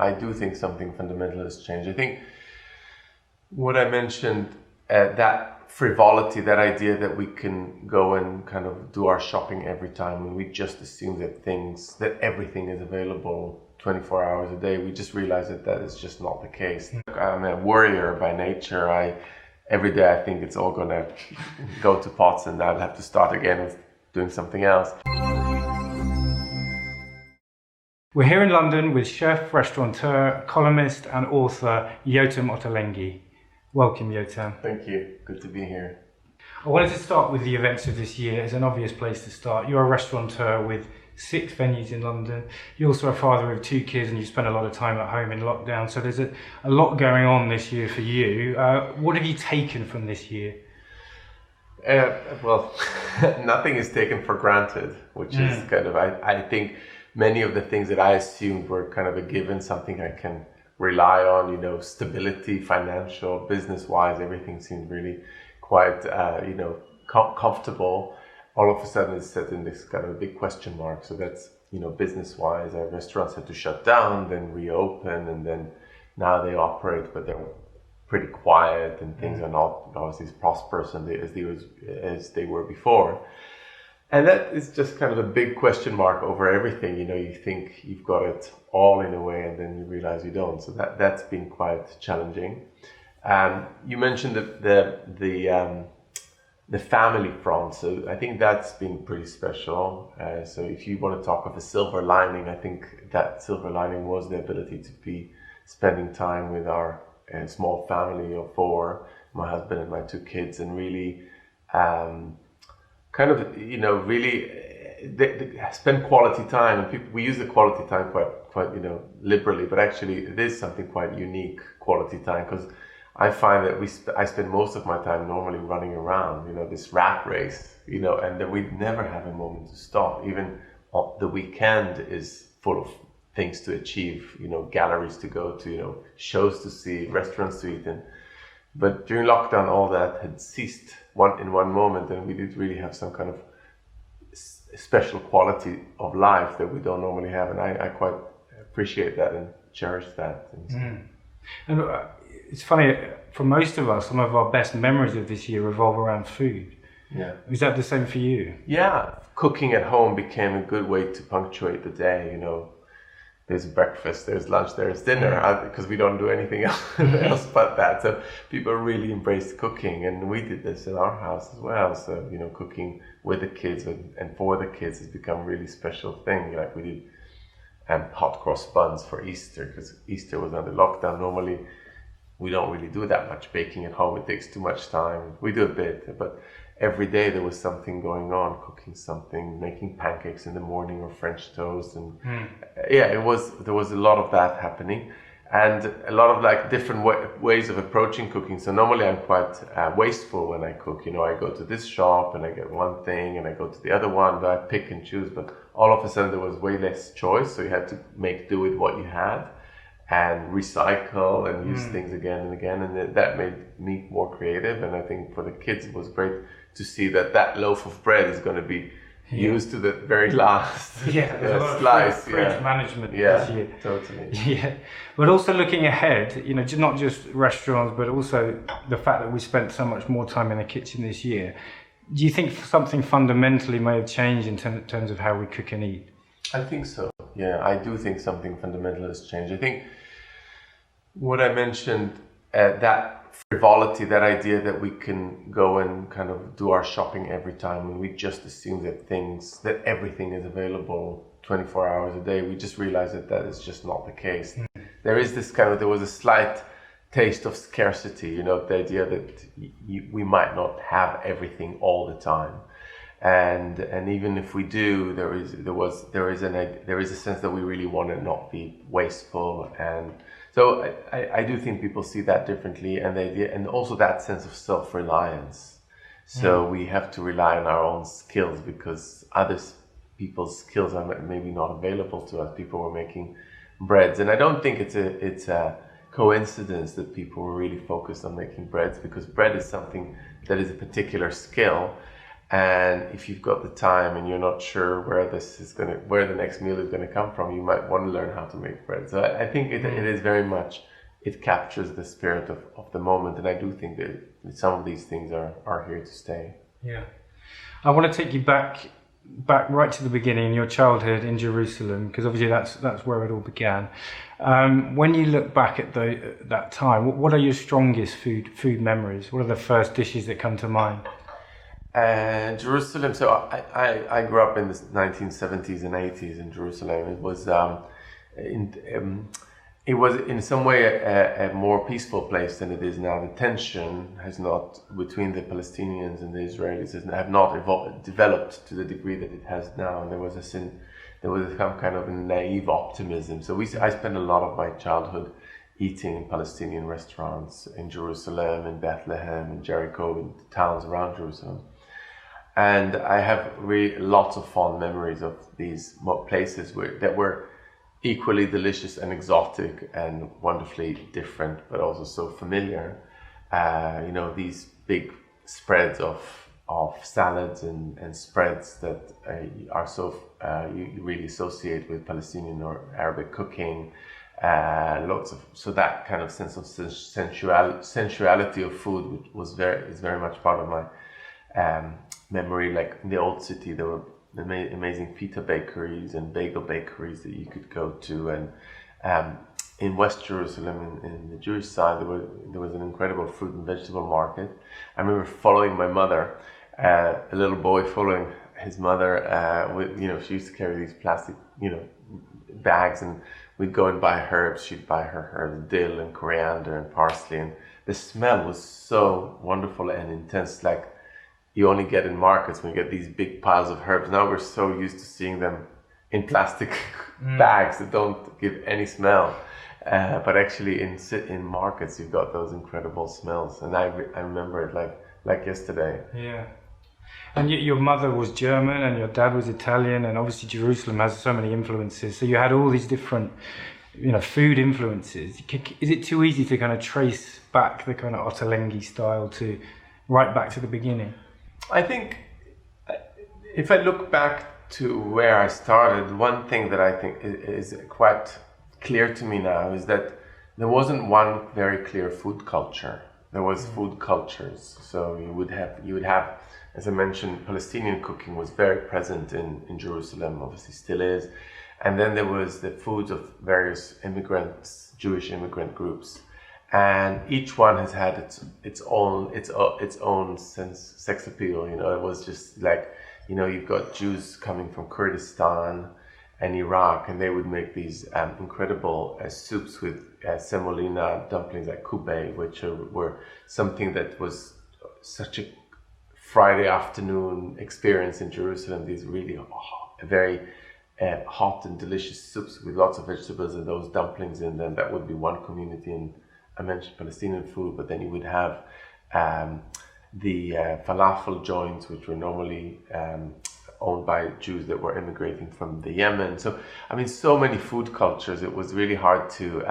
I do think something fundamental has changed. I think what I mentioned, that frivolity, that idea that we can go and kind of do our shopping every time, and we just assume that everything is available 24 hours a day, we just realize that that is just not the case. I'm a worrier by nature. Every day I think it's all gonna go to pots and I'll have to start again with doing something else. We're here in London with chef, restaurateur, columnist and author Yottam Ottolenghi. Welcome, Yotam. Thank you. Good to be here. I wanted to start with the events of this year. It's an obvious place to start. You're a restaurateur with 6 venues in London. You're also a father of 2 kids and you spend a lot of time at home in lockdown. So there's a lot going on this year for you. What have you taken from this year? Well, nothing is taken for granted, which is kind of, I think many of the things that I assumed were kind of a given, something I can rely on, stability, financial, business-wise, everything seemed really quite, comfortable. All of a sudden it's set in this kind of a big question mark. So that's, business-wise, our restaurants had to shut down, then reopen, and then now they operate, but they're pretty quiet and things are not obviously as prosperous as they were before. And that is just kind of a big question mark over everything. You think you've got it all in a way, and then you realize you don't. So that's been quite challenging. You mentioned the family front. So I think that's been pretty special. So if you want to talk of a silver lining, I think that silver lining was the ability to be spending time with our small family of 4, my husband and my 2 kids, and really spend quality time. And we use the quality time quite liberally, but actually it is something quite unique, quality time, because I find that I spend most of my time normally running around, this rat race, and that we never have a moment to stop. Even the weekend is full of things to achieve, galleries to go to, shows to see, restaurants to eat in. But during lockdown, all that had ceased in one moment, and we did really have some kind of special quality of life that we don't normally have, and I quite appreciate that and cherish that. And it's funny, for most of us, some of our best memories of this year revolve around food. Yeah. Is that the same for you? Yeah, cooking at home became a good way to punctuate the day. There's breakfast, there's lunch, there's dinner, because we don't do anything else but that. So people really embraced cooking, and we did this in our house as well. So, cooking with the kids and for the kids has become a really special thing. Like we did hot cross buns for Easter, because Easter was under lockdown. Normally, we don't really do that much baking at home. It takes too much time. We do a bit, but every day there was something going on, cooking something, making pancakes in the morning or French toast. And there was a lot of that happening, and a lot of different ways of approaching cooking. So normally I'm quite wasteful when I cook. I go to this shop and I get one thing and I go to the other one, but I pick and choose. But all of a sudden there was way less choice. So you had to make do with what you had and recycle and use things again and again. And that made me more creative. And I think for the kids, it was great to see that loaf of bread is going to be used to the very last there's a lot slice. Of fridge management this year. Totally. Yeah, but also looking ahead, not just restaurants, but also the fact that we spent so much more time in the kitchen this year. Do you think something fundamentally may have changed in terms of how we cook and eat? I think so. Yeah, I do think something fundamental has changed. I think what I mentioned, that frivolity, that idea that we can go and kind of do our shopping every time, and we just assume that everything is available 24 hours a day, we just realize that that is just not the case. There was a slight taste of scarcity, the idea that we might not have everything all the time. And even if we do, there is a sense that we really want to not be wasteful. And so I do think people see that differently, and also that sense of self-reliance. So we have to rely on our own skills because other people's skills are maybe not available to us. People were making breads, and I don't think it's a coincidence that people were really focused on making breads, because bread is something that is a particular skill. And if you've got the time and you're not sure where the next meal is gonna come from, you might want to learn how to make bread. So I think it is very much, it captures the spirit of the moment, and I do think that some of these things are here to stay. Yeah, I want to take you back right to the beginning, your childhood in Jerusalem, because obviously that's where it all began. When you look back at that time, what are your strongest food memories? What are the first dishes that come to mind? Jerusalem. So I grew up in the 1970s and 80s in Jerusalem. It was in some way a more peaceful place than it is now. The tension has not, between the Palestinians and the Israelis, have not developed to the degree that it has now. And there was some kind of a naive optimism. So I spent a lot of my childhood eating in Palestinian restaurants in Jerusalem, in Bethlehem, in Jericho, in the towns around Jerusalem. And I have really lots of fond memories of these places that were equally delicious and exotic and wonderfully different, but also so familiar. These big spreads of salads and spreads that are so you really associate with Palestinian or Arabic cooking. So that kind of sense of sensuality of food is very much part of my memory. Like in the old city, there were amazing pita bakeries and bagel bakeries that you could go to, and in West Jerusalem, in the Jewish side, there was an incredible fruit and vegetable market. I remember following my mother, a little boy following his mother. She used to carry these plastic, bags, and we'd go and buy herbs. She'd buy her herbs, dill and coriander and parsley, and the smell was so wonderful and intense, like you only get in markets when you get these big piles of herbs. Now we're so used to seeing them in plastic bags that don't give any smell. But actually in markets, you've got those incredible smells. And I remember it like yesterday. Yeah. And your mother was German and your dad was Italian, and obviously Jerusalem has so many influences. So you had all these different, food influences. Is it too easy to kind of trace back the kind of Ottolenghi style right back to the beginning? I think if I look back to where I started, one thing that I think is quite clear to me now is that there wasn't one very clear food culture. There was food cultures. So you would have, as I mentioned, Palestinian cooking was very present in Jerusalem, obviously still is. And then there was the foods of various immigrants, Jewish immigrant groups. And each one has had its own sex appeal. It was just like, you've got Jews coming from Kurdistan and Iraq, and they would make these incredible soups with semolina dumplings, like kubbe, which were something that was such a Friday afternoon experience in Jerusalem. These really very hot and delicious soups with lots of vegetables and those dumplings in them. That would be one community. And I mentioned Palestinian food, but then you would have the falafel joints, which were normally owned by Jews that were immigrating from the Yemen. So, so many food cultures. It was really hard to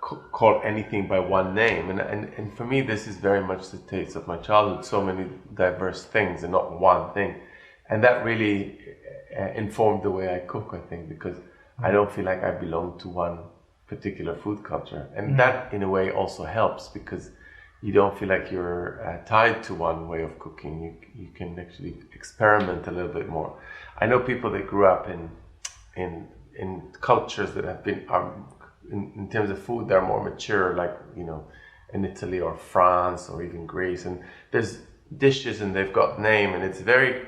call anything by one name. And for me, this is very much the taste of my childhood. So many diverse things and not one thing. And that really informed the way I cook, I think, because I don't feel like I belong to one particular food culture. And that, in a way, also helps, because you don't feel like you're tied to one way of cooking. You can actually experiment a little bit more. I know people that grew up in cultures that have been, in terms of food, they're more mature, like, in Italy or France or even Greece. And there's dishes and they've got name, and it's very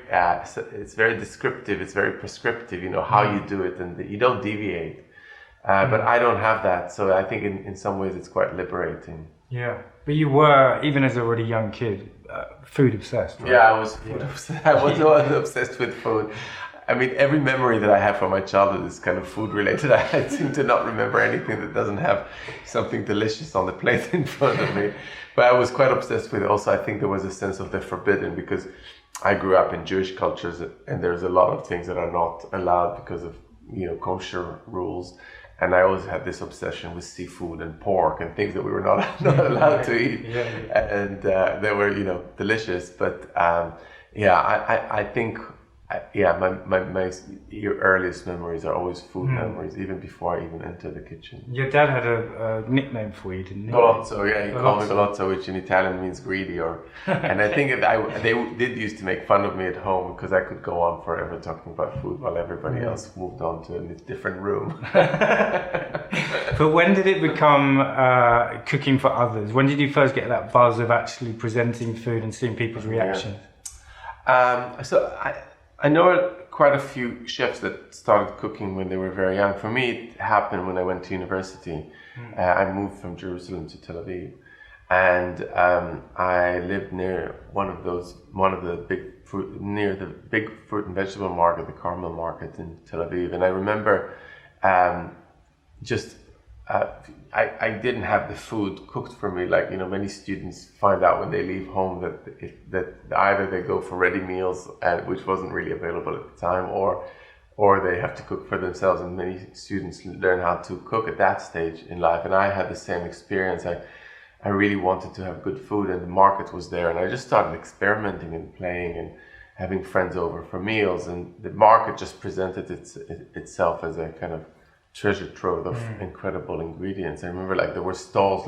descriptive, it's very prescriptive, how you do it, and you don't deviate. But I don't have that, so I think in some ways it's quite liberating. Yeah, but you were, even as a really young kid, food obsessed, right? Yeah, I was food obsessed. I was always obsessed with food. Every memory that I have from my childhood is kind of food related. I seem to not remember anything that doesn't have something delicious on the plate in front of me. But I was quite obsessed with it. Also, I think there was a sense of the forbidden, because I grew up in Jewish cultures, and there's a lot of things that are not allowed because of kosher rules. And I always had this obsession with seafood and pork and things that we were not allowed to eat. And they were, delicious. But I think, my earliest memories are always food memories, even before I even entered the kitchen. Your dad had a nickname for you, didn't he? Golozzo, he called me Golozzo, which in Italian means greedy. And I think they did used to make fun of me at home because I could go on forever talking about food while everybody else moved on to a different room. But when did it become cooking for others? When did you first get that buzz of actually presenting food and seeing people's reactions? So I know quite a few chefs that started cooking when they were very young. For me, it happened when I went to university. I moved from Jerusalem to Tel Aviv, and I lived near near the big fruit and vegetable market, the Carmel Market in Tel Aviv. And I remember I didn't have the food cooked for me. Like, many students find out when they leave home that either they go for ready meals, which wasn't really available at the time, or they have to cook for themselves. And many students learn how to cook at that stage in life. And I had the same experience. I really wanted to have good food, and the market was there. And I just started experimenting and playing and having friends over for meals. And the market just presented itself as a kind of treasure trove of incredible ingredients. I remember there were stalls,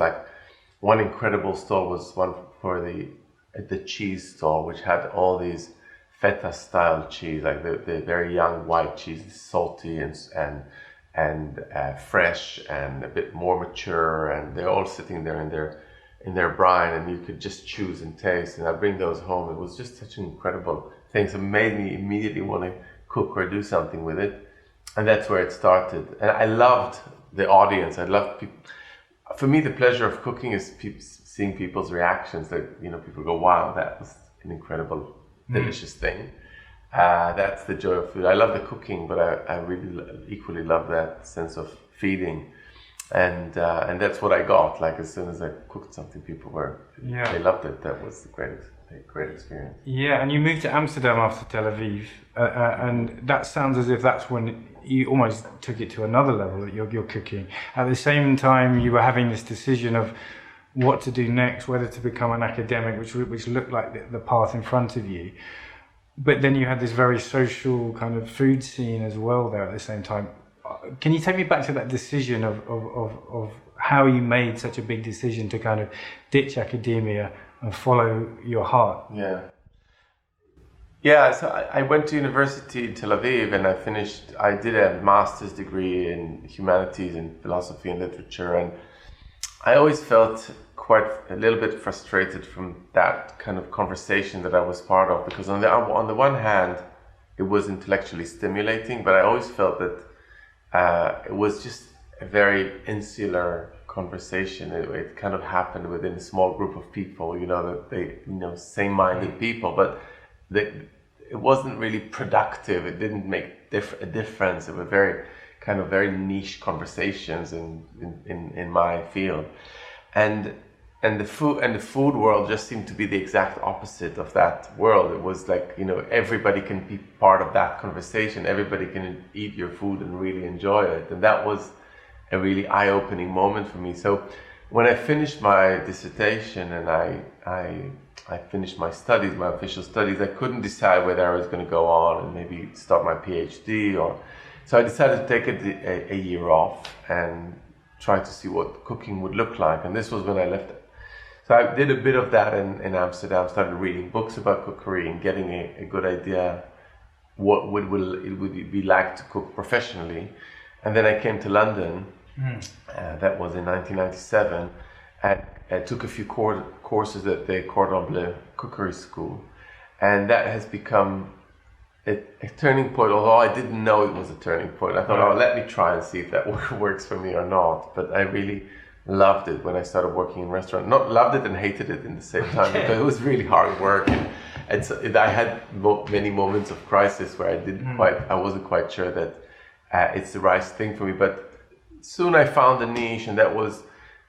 one incredible stall was one for the cheese stall, which had all these feta style cheese, like the very young white cheese, salty and fresh and a bit more mature, and they're all sitting there in their brine, and you could just choose and taste. And I bring those home. It was just such an incredible thing. So it made me immediately want to cook or do something with it. And that's where it started. And I loved the audience. I loved people. For me, the pleasure of cooking is seeing people's reactions. That people go, "Wow, that was an incredible, delicious thing." That's the joy of food. I love the cooking, but I really equally love that sense of feeding. And that's what I got. As soon as I cooked something, people they loved it. That was a great experience. Yeah, and you moved to Amsterdam after Tel Aviv, and that sounds as if that's when you almost took it to another level that you're cooking. At the same time, you were having this decision of what to do next, whether to become an academic, which looked like the path in front of you. But then you had this very social kind of food scene as well there at the same time. Can you take me back to that decision of how you made such a big decision to kind of ditch academia and follow your heart? So I went to university in Tel Aviv, and I did a master's degree in humanities and philosophy and literature, and I always felt quite a little bit frustrated from that kind of conversation that I was part of, because on the one hand, it was intellectually stimulating, but I always felt that it was just a very insular conversation. It kind of happened within a small group of people, that they, same-minded people, but it wasn't really productive. It didn't make a difference. It were very niche conversations in my field, and the food world just seemed to be the exact opposite of that world. It was everybody can be part of that conversation. Everybody can eat your food and really enjoy it, and that was a really eye-opening moment for me. So when I finished my dissertation and I finished my studies, my official studies, I couldn't decide whether I was going to go on and maybe start my PhD, so I decided to take a year off and try to see what cooking would look like. And this was when I left it. So I did a bit of that in Amsterdam, started reading books about cookery and getting a good idea what it would be like to cook professionally. And then I came to London, that was in 1997, and I took a few courses at the Cordon Bleu cookery school. And that has become a turning point, although I didn't know it was a turning point. I thought, let me try and see if that works for me or not. But I really loved it when I started working in restaurant. Not loved it and hated it in the same time, because it was really hard work. And I had many moments of crisis where I wasn't quite sure that it's the right thing for me. But soon I found a niche, and that was,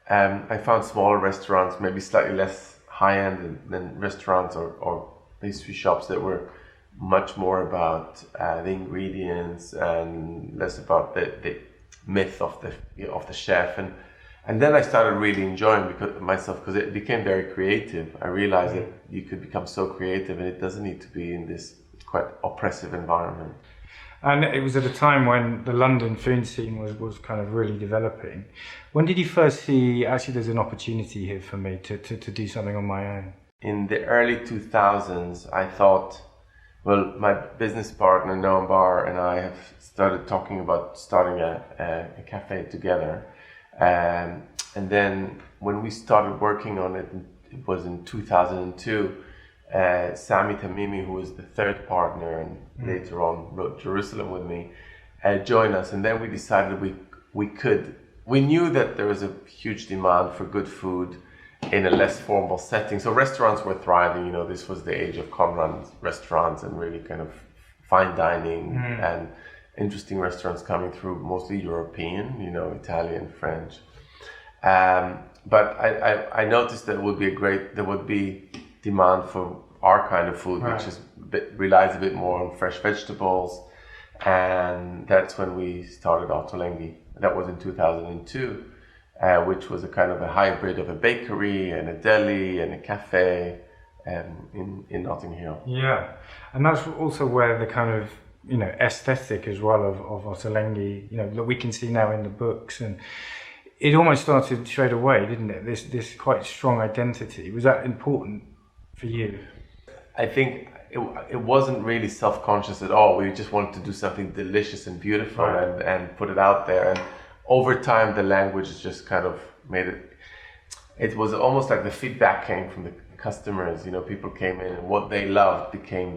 I found smaller restaurants, maybe slightly less high-end than restaurants or pastry shops that were much more about the ingredients and less about myth of the chef, and then I started really enjoying because it became very creative. I realized that you could become so creative, and it doesn't need to be in this quite oppressive environment. And it was at a time when the London food scene was kind of really developing. When did you first see, actually there's an opportunity here for me to do something on my own? In the early 2000s, I thought, well, my business partner, Noam Bar, and I have started talking about starting a cafe together. And then when we started working on it, it was in 2002, Sami Tamimi, who was the third partner and later on wrote Jerusalem with me, joined us. And then we decided we knew that there was a huge demand for good food in a less formal setting. So restaurants were thriving, this was the age of Conrad's restaurants and really kind of fine dining and interesting restaurants coming through, mostly European, Italian, French. But I noticed that there would be demand for our kind of food, which relies a bit more on fresh vegetables. And that's when we started Ottolenghi. That was in 2002. Which was a kind of a hybrid of a bakery and a deli and a cafe in Notting Hill. Yeah, and that's also where the kind of aesthetic as well of Ottolenghi, that we can see now in the books, and it almost started straight away, didn't it? This quite strong identity. Was that important for you? I think it wasn't really self-conscious at all. We just wanted to do something delicious and beautiful and put it out there. And over time, the language just kind of made it. It was almost like the feedback came from the customers. People came in, and what they loved became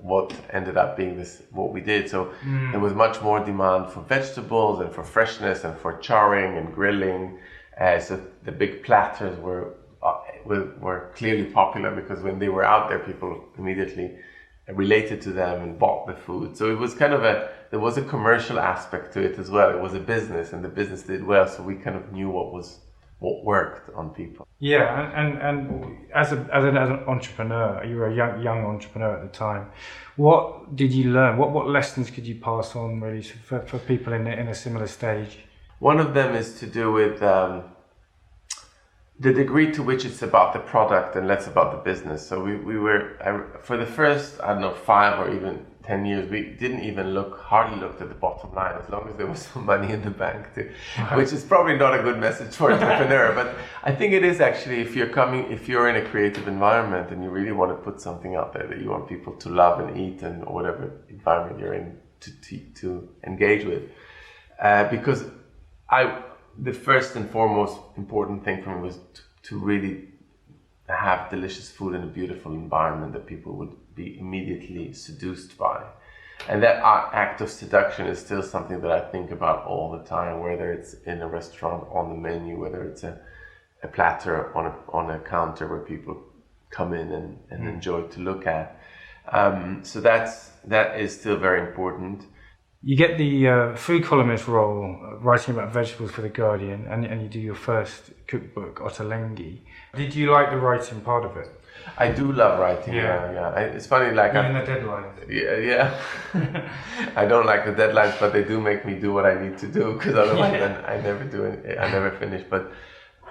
what ended up being what we did. So there was much more demand for vegetables and for freshness and for charring and grilling. So the big platters were clearly popular because when they were out there, people immediately related to them and bought the food. So it was kind of there was a commercial aspect to it as well. It was a business, and the business did well. So we kind of knew what worked on people. Yeah, and as an entrepreneur, you were a young entrepreneur at the time. What did you learn? What lessons could you pass on really for people in a similar stage? One of them is to do with the degree to which it's about the product and less about the business. So we were for the first 5 or even 10 years, we didn't even hardly looked at the bottom line, as long as there was some money in the bank too, which is probably not a good message for an entrepreneur. But I think it is actually, if you're in a creative environment and you really want to put something out there that you want people to love and eat, and whatever environment you're in to engage with, because the first and foremost important thing for me was to really have delicious food in a beautiful environment that people would be immediately seduced by. And that act of seduction is still something that I think about all the time, whether it's in a restaurant on the menu, whether it's a platter on a counter where people come in and enjoy to look at. So that is still very important. You get the food columnist role, writing about vegetables for The Guardian, and you do your first cookbook, Ottolenghi. Did you like the writing part of it? I do love writing, yeah. It's funny, like... Even the deadlines. Yeah. I don't like the deadlines, but they do make me do what I need to do, because otherwise I never do it. I never finish. But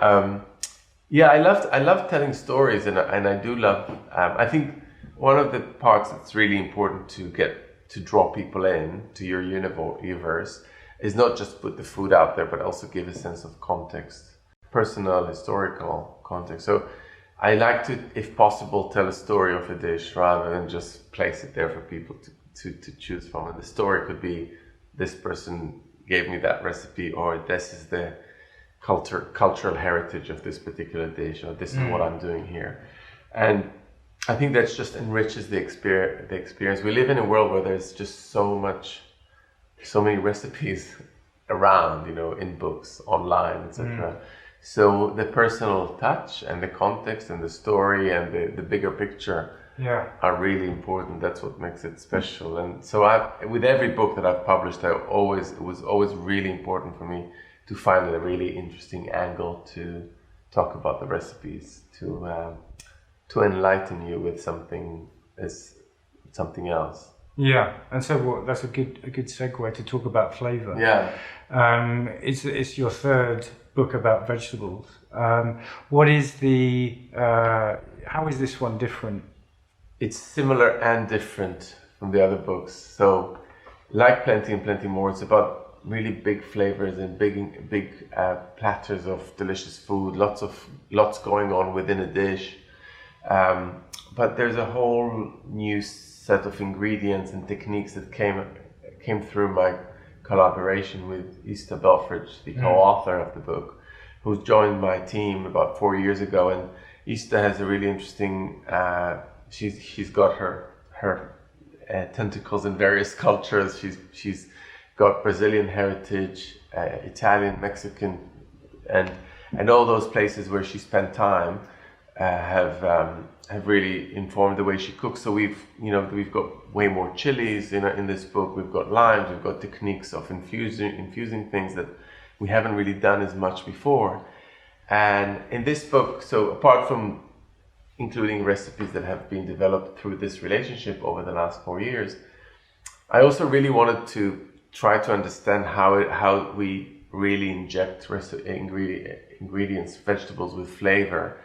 I love telling stories, and I do love... I think one of the parts that's really important to draw people in to your universe is not just put the food out there, but also give a sense of context, personal, historical context. So I like to, if possible, tell a story of a dish rather than just place it there for people to choose from. And the story could be, this person gave me that recipe, or this is the cultural heritage of this particular dish, or this is what I'm doing here. And I think that just enriches the experience. We live in a world where there's just so many recipes around, in books, online, etc. So the personal touch and the context and the story and the bigger picture are really important. That's what makes it special. And so with every book that I've published, it was always really important for me to find a really interesting angle to talk about the recipes, to enlighten you with something else. Yeah, and so that's a good segue to talk about flavour. Yeah. It's your third book about vegetables. What is how is this one different? It's similar and different from the other books. So, like Plenty and Plenty More, it's about really big flavors and big platters of delicious food. Lots going on within a dish. But there's a whole new set of ingredients and techniques that came through my collaboration with Ista Belfridge, the co-author of the book, who's joined my team about 4 years ago. And Ista has a really interesting. She's got her tentacles in various cultures. She's got Brazilian heritage, Italian, Mexican, and all those places where she spent time have really informed the way she cooks. So we've got way more chilies in this book. We've got limes. We've got techniques of infusing things that we haven't really done as much before. And in this book, so apart from including recipes that have been developed through this relationship over the last 4 years, I also really wanted to try to understand how we really inject ingredients, vegetables with flavor,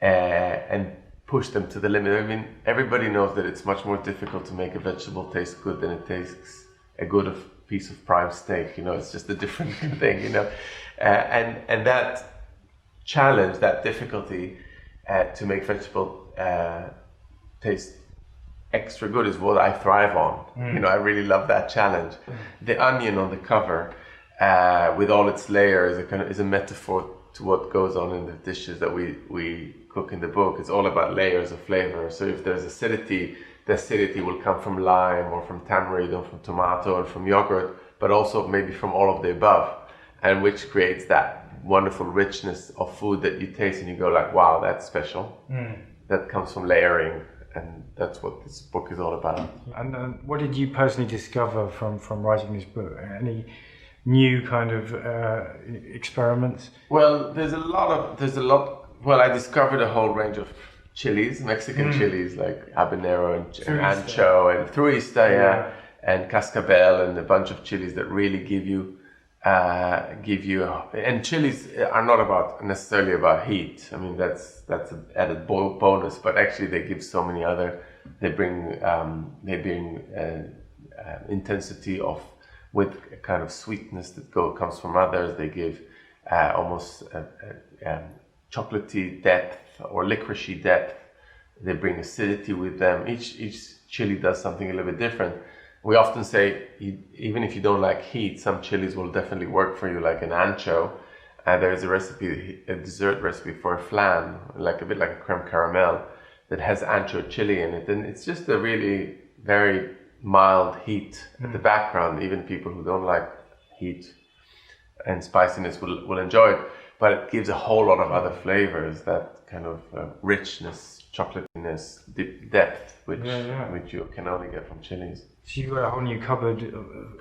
and push them to the limit. I mean, everybody knows that it's much more difficult to make a vegetable taste good than it tastes a good piece of prime steak. It's just a different thing. And that challenge, that difficulty to make vegetable taste extra good is what I thrive on. I really love that challenge. The onion on the cover, with all its layers, is a metaphor to what goes on in the dishes that we cook in the book. It's all about layers of flavor. So if there's acidity, the acidity will come from lime or from tamarind or from tomato or from yogurt, but also maybe from all of the above, and which creates that wonderful richness of food that you taste and you go like, wow, that's special. That comes from layering, and that's what this book is all about. And what did you personally discover from writing this book? Any new kind of experiments? Well, there's a lot. Well, I discovered a whole range of chilies, Mexican chilies like habanero and ancho and through Ista, and cascabel, and a bunch of chilies that really give you. And chilies are not necessarily about heat. I mean, that's an added bonus, but actually they give so many other. They bring intensity with a kind of sweetness that comes from others. They give almost chocolatey depth or licoricey depth. They bring acidity with them. Each chili does something a little bit different. We often say, even if you don't like heat, some chilies will definitely work for you, like an ancho. There's a dessert recipe for a flan, a bit like a creme caramel, that has ancho chili in it. And it's just a really very mild heat at the background. Even people who don't like heat and spiciness will enjoy it. But it gives a whole lot of other flavors, that kind of richness, chocolatiness, depth, which you can only get from chilies. So you've got a whole new cupboard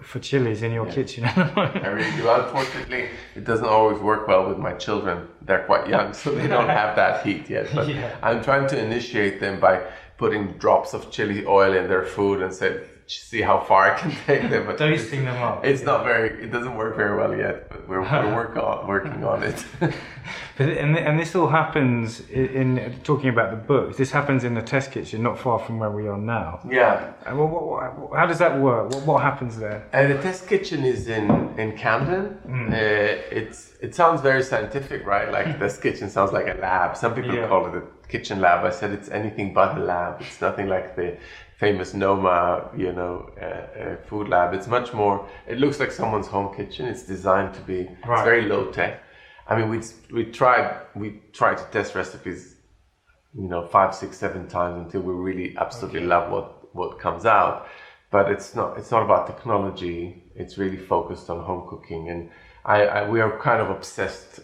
for chilies in your kitchen. I really do. Unfortunately, it doesn't always work well with my children. They're quite young, so they don't have that heat yet. But I'm trying to initiate them by putting drops of chili oil in their food and see how far I can take them. But dosing them up. It doesn't work very well yet, but we're working on it. And this all happens in talking about the book. This happens in the test kitchen, not far from where we are now. Yeah. How does that work? What happens there? The test kitchen is in Camden. It sounds very scientific, right? Like test kitchen sounds like a lab. Some people call it a kitchen lab. I said it's anything but a lab. It's nothing like the famous Noma, food lab. It's much more. It looks like someone's home kitchen. It's designed to be. It's very low tech. I mean, we tried to test recipes, 5, 6, 7 times until we really absolutely love what comes out. But it's not about technology. It's really focused on home cooking, and we are kind of obsessed.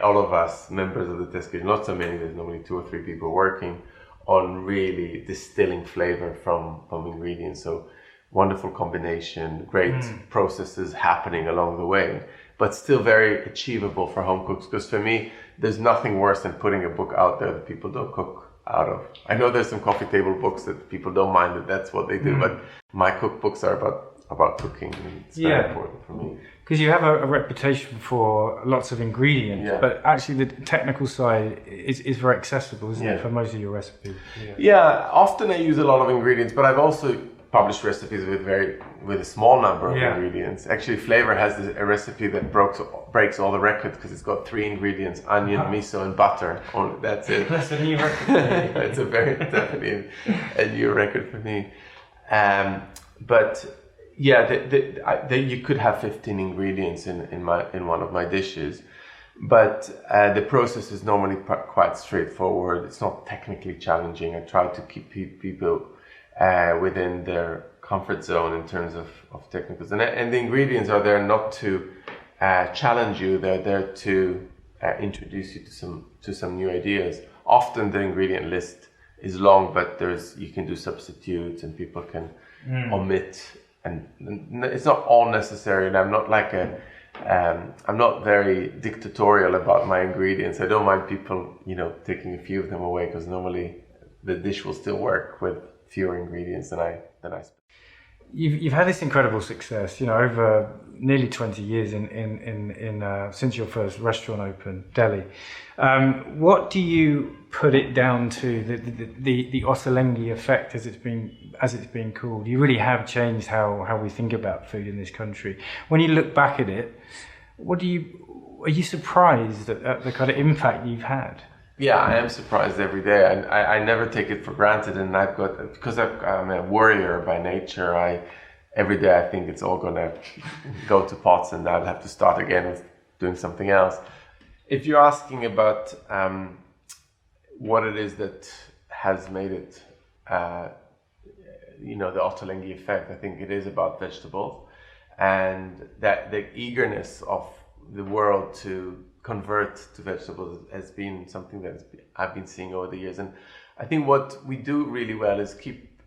All of us members of the test kitchen, not so many. There's normally 2 or 3 people working on really distilling flavor from ingredients. So wonderful combination, great processes happening along the way, but still very achievable for home cooks. Because for me, there's nothing worse than putting a book out there that people don't cook out of. I know there's some coffee table books that people don't mind that that's what they do, but my cookbooks are about cooking, and it's very important for me. Because you have a reputation for lots of ingredients, but actually the technical side is very accessible, isn't it, for most of your recipes? Yeah, often I use a lot of ingredients, but I've also published recipes with a small number of ingredients. Actually, Flavour has a recipe that breaks all the records because it's got 3 ingredients: onion, miso, and butter. That's it. That's a new record. It's definitely a new record for me. But yeah, you could have 15 ingredients in one of my dishes, but the process is normally quite straightforward. It's not technically challenging. I try to keep people within their comfort zone in terms of technicals, and the ingredients are there not to challenge you. They're there to introduce you to some new ideas. Often the ingredient list is long, but you can do substitutes, and people can omit. And it's not all necessary, and I'm not I'm not very dictatorial about my ingredients. I don't mind people, taking a few of them away, because normally the dish will still work with fewer ingredients than I. You've had this incredible success, over nearly 20 years since your first restaurant opened, Deli. What do you put it down to, the Ottolenghi effect, as it's been called? You really have changed how we think about food in this country. When you look back at it, are you surprised at the kind of impact you've had? Yeah, I am surprised every day. I never take it for granted, and because I'm a worrier by nature. Every day I think it's all gonna go to pots, and I'll have to start again with doing something else. If you're asking about what it is that has made it, the Ottolenghi effect, I think it is about vegetables, and that the eagerness of the world to convert to vegetables has been something that I've been seeing over the years. And I think what we do really well is keep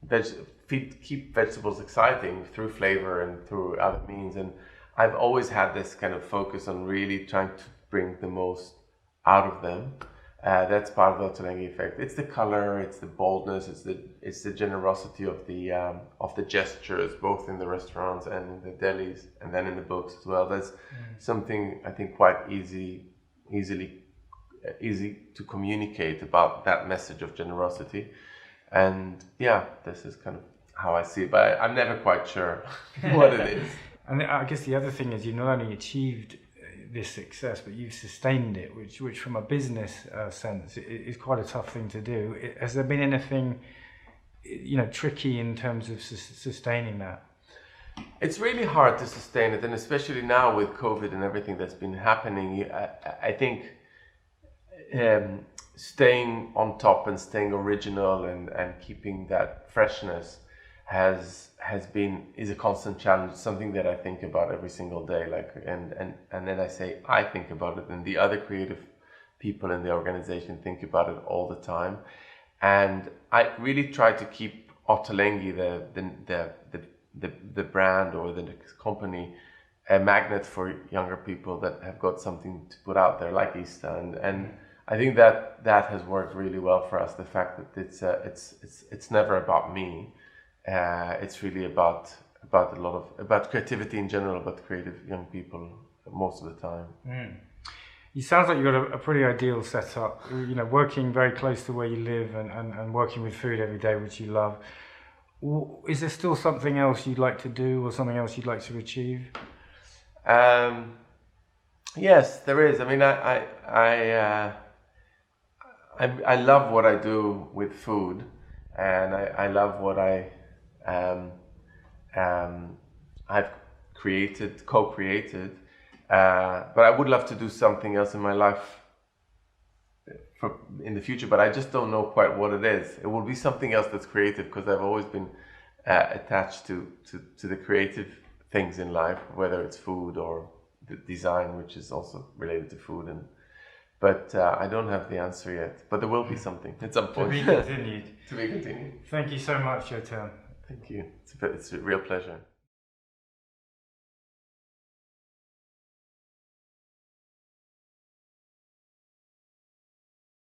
vegetables exciting through flavor and through other means. And I've always had this kind of focus on really trying to bring the most out of them. That's part of the Ottolenghi effect. It's the color, it's the boldness, it's the generosity of the gestures, both in the restaurants and in the delis, and then in the books as well. That's something I think quite easy to communicate about that message of generosity. And this is kind of how I see it, but I'm never quite sure what it is. And I guess the other thing is you not only achieved this success, but you've sustained it, which from a business sense is quite a tough thing to do. Has there been anything tricky in terms of sustaining that? It's really hard to sustain it, and especially now with COVID and everything that's been happening, I think staying on top and staying original and keeping that freshness is a constant challenge, something that I think about every single day. And then I say I think about it, and the other creative people in the organization think about it all the time. And I really try to keep Ottolenghi, the brand or the company, a magnet for younger people that have got something to put out there, like Easter. And I think that has worked really well for us. The fact that it's never about me. It's really about creativity in general, but creative young people most of the time. It sounds like you've got a pretty ideal setup. Working very close to where you live and working with food every day, which you love. Is there still something else you'd like to do, or something else you'd like to achieve? Yes, there is. I mean, I love what I do with food, and I love what I've co-created, but I would love to do something else in my life in the future, but I just don't know quite what it is. It will be something else that's creative, because I've always been attached to the creative things in life, whether it's food or the design, which is also related to food. But I don't have the answer yet, but there will be something at some point. To be continued. To be continued. Thank you so much, Yotam. Thank you. It's a real pleasure.